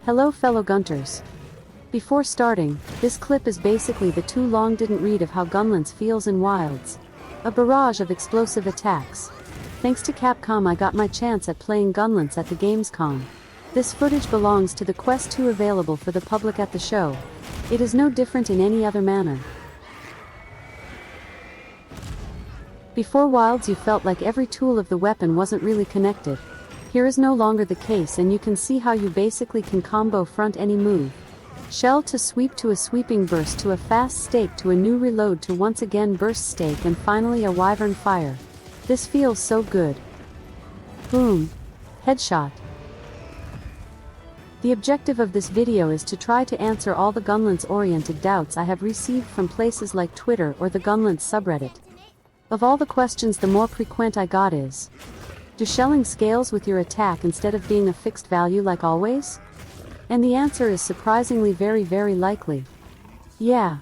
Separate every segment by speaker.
Speaker 1: Hello fellow Gunters. Before starting, this clip is basically the too long didn't read of how Gunlance feels in Wilds. A barrage of explosive attacks. Thanks to Capcom I got my chance at playing Gunlance at the Gamescom. This footage belongs to the Quest 2 available for the public at the show. It is no different in any other manner. Before Wilds you felt like every tool of the weapon wasn't really connected. Here is no longer the case, and you can see how you basically can combo front any move. Shell to sweep to a sweeping burst to a fast stake to a new reload to once again burst stake and finally a wyvern fire. This feels so good. Boom. Headshot. The objective of this video is to try to answer all the Gunlance oriented doubts I have received from places like Twitter or the Gunlance subreddit. Of all the questions, the more frequent I got is, do shelling scales with your attack instead of being a fixed value like always? And the answer is surprisingly very likely. Yeah.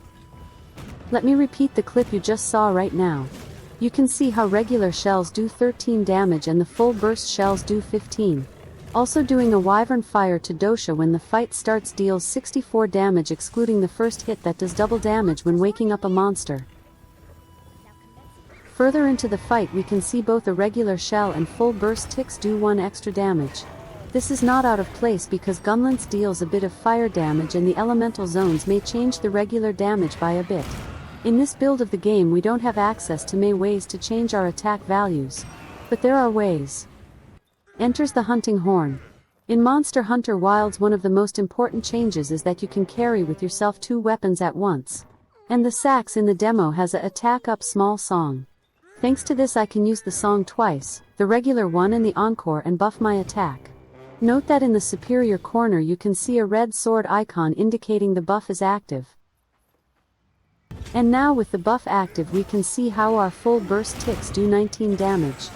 Speaker 1: Let me repeat the clip you just saw right now. You can see how regular shells do 13 damage and the full burst shells do 15. Also doing a wyvern fire to dosha when the fight starts deals 64 damage excluding the first hit that does double damage when waking up a monster. Further into the fight we can see both a regular shell and full burst ticks do 1 extra damage. This is not out of place because Gunlance deals a bit of fire damage and the elemental zones may change the regular damage by a bit. In this build of the game we don't have access to many ways to change our attack values. But there are ways. Enters the hunting horn. In Monster Hunter Wilds one of the most important changes is that you can carry with yourself 2 weapons at once. And the sax in the demo has a attack up small song. Thanks to this I can use the song twice, the regular one and the encore, and buff my attack. Note that in the superior corner you can see a red sword icon indicating the buff is active. And now with the buff active we can see how our full burst ticks do 19 damage.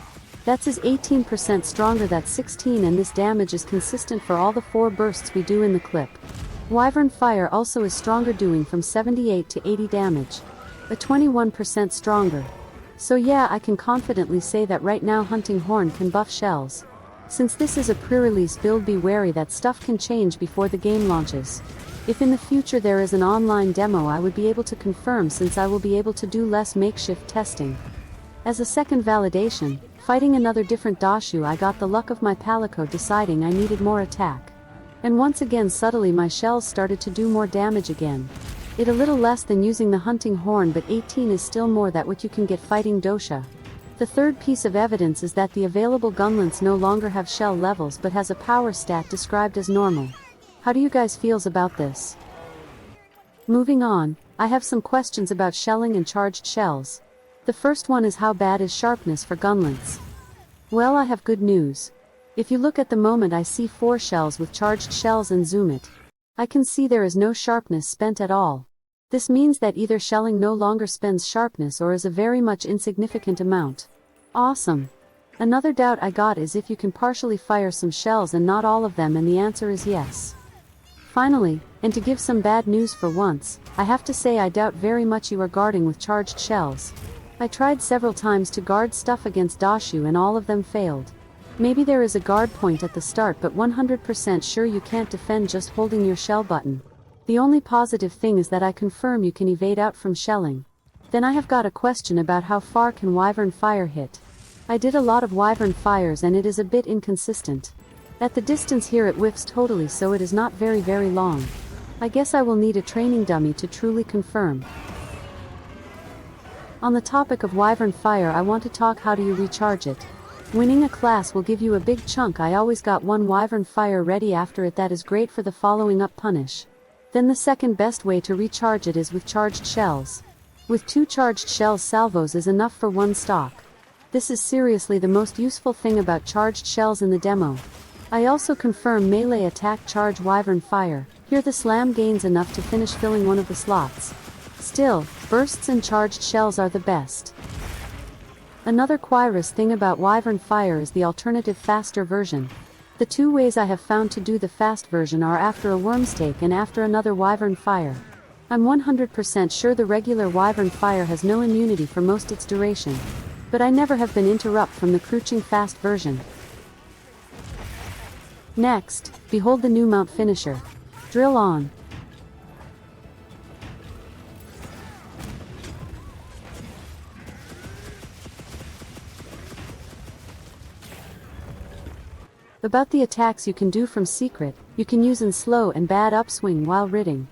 Speaker 1: That's is 18% stronger, that's 16, and this damage is consistent for all the 4 bursts we do in the clip. Wyvern fire also is stronger, doing from 78 to 80 damage. A 21% stronger. So yeah, I can confidently say that right now Hunting Horn can buff shells. Since this is a pre-release build, be wary that stuff can change before the game launches. If in the future there is an online demo I would be able to confirm, since I will be able to do less makeshift testing. As a second validation, fighting another different Dashu I got the luck of my Palico deciding I needed more attack. And once again subtly my shells started to do more damage again. It a little less than using the hunting horn, but 18 is still more than what you can get fighting dosha. The third piece of evidence is that the available Gunlance no longer have shell levels but has a power stat described as normal. How do you guys feels about this? Moving on, I have some questions about shelling and charged shells. The first one is, how bad is sharpness for Gunlance? Well, I have good news. If you look at the moment I see 4 shells with charged shells and zoom it. I can see there is no sharpness spent at all. This means that either shelling no longer spends sharpness or is a very much insignificant amount. Awesome. Another doubt I got is if you can partially fire some shells and not all of them, and the answer is yes. Finally, and to give some bad news for once, I have to say I doubt very much you are guarding with charged shells. I tried several times to guard stuff against Dashu and all of them failed. Maybe there is a guard point at the start, but 100% sure you can't defend just holding your shell button. The only positive thing is that I confirm you can evade out from shelling. Then I have got a question about how far can wyvern fire hit. I did a lot of wyvern fires and it is a bit inconsistent. At the distance here it whiffs totally, so it is not very long. I guess I will need a training dummy to truly confirm. On the topic of wyvern fire I want to talk how do you recharge it. Winning a class will give you a big chunk. I always got 1 wyvern fire ready after it, that is great for the following up punish. Then the second best way to recharge it is with charged shells. With 2 charged shells salvos is enough for 1 stock. This is seriously the most useful thing about charged shells in the demo. I also confirm melee attack charge wyvern fire. Here the slam gains enough to finish filling one of the slots. Still, bursts and charged shells are the best. Another Quirus thing about wyvern fire is the alternative faster version. The 2 ways I have found to do the fast version are after a Wyrmstake and after another wyvern fire. I'm 100% sure the regular wyvern fire has no immunity for most its duration. But I never have been interrupted from the crouching fast version. Next, behold the new mount finisher. Drill on. About the attacks you can do from secret, you can use in slow and bad upswing while ridding.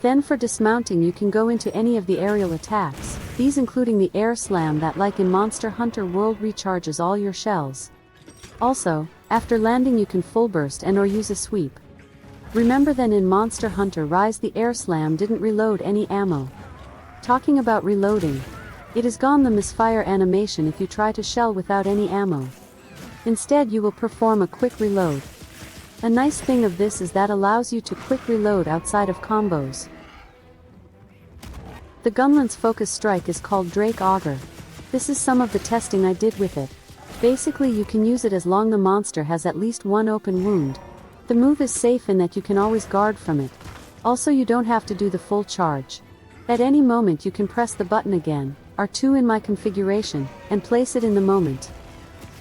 Speaker 1: Then for dismounting you can go into any of the aerial attacks, these including the air slam that like in Monster Hunter World recharges all your shells. Also, after landing you can full burst and or use a sweep. Remember then in Monster Hunter Rise the air slam didn't reload any ammo. Talking about reloading, it is gone the misfire animation if you try to shell without any ammo. Instead you will perform a quick reload. A nice thing of this is that allows you to quick reload outside of combos. The Gunlance focus strike is called Drake Auger. This is some of the testing I did with it. Basically you can use it as long the monster has at least one open wound. The move is safe in that you can always guard from it. Also you don't have to do the full charge. At any moment you can press the button again, R2 in my configuration, and place it in the moment.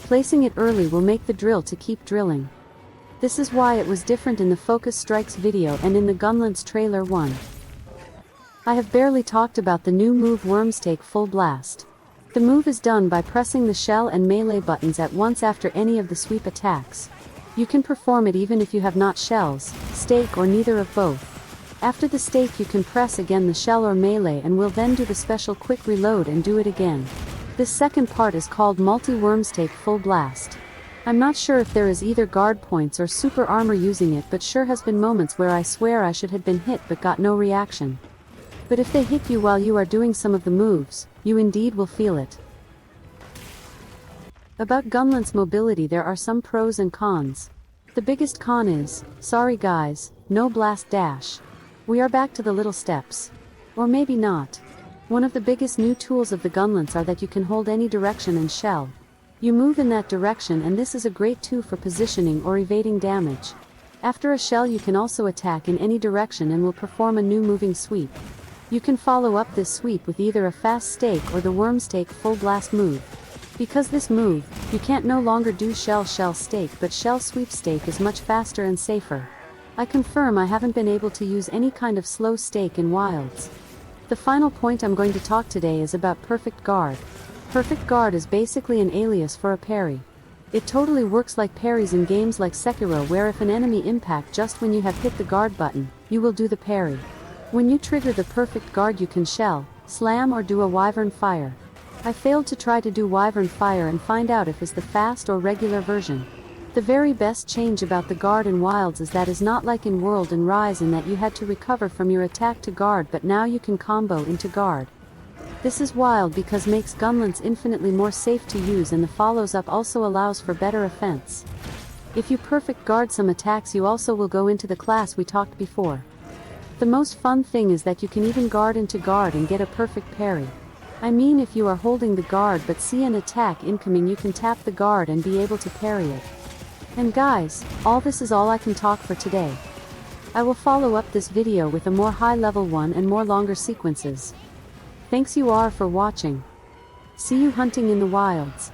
Speaker 1: Placing it early will make the drill to keep drilling. This is why it was different in the Focus Strikes video and in the Gunlance trailer 1. I have barely talked about the new move Wyrmstake Full Blast. The move is done by pressing the shell and melee buttons at once after any of the sweep attacks. You can perform it even if you have not shells, stake or neither of both. After the stake you can press again the shell or melee and will then do the special quick reload and do it again. This second part is called Multi-Wyrmstake Full Blast. I'm not sure if there is either guard points or super armor using it, but sure has been moments where I swear I should have been hit but got no reaction. But if they hit you while you are doing some of the moves, you indeed will feel it. About Gunlance mobility there are some pros and cons. The biggest con is, sorry guys, no blast dash. We are back to the little steps. Or maybe not. One of the biggest new tools of the Gunlance are that you can hold any direction and shell. You move in that direction and this is a great tool for positioning or evading damage. After a shell you can also attack in any direction and will perform a new moving sweep. You can follow up this sweep with either a fast stake or the Wyrmstake Full Blast move. Because this move, you can't no longer do shell stake, but shell sweep stake is much faster and safer. I confirm I haven't been able to use any kind of slow stake in Wilds. The final point I'm going to talk today is about Perfect Guard. Perfect Guard is basically an alias for a parry. It totally works like parries in games like Sekiro, where if an enemy impact just when you have hit the guard button, you will do the parry. When you trigger the Perfect Guard you can shell, slam or do a wyvern fire. I failed to try to do wyvern fire and find out if it's the fast or regular version. The very best change about the guard in Wilds is that is not like in World and Rise in that you had to recover from your attack to guard, but now you can combo into guard. This is wild because makes Gunlance infinitely more safe to use, and the follows up also allows for better offense. If you perfect guard some attacks you also will go into the class we talked before. The most fun thing is that you can even guard into guard and get a perfect parry. I mean if you are holding the guard but see an attack incoming you can tap the guard and be able to parry it. And guys, all this is all I can talk for today. I will follow up this video with a more high level one and more longer sequences. Thanks you are for watching. See you hunting in the wilds.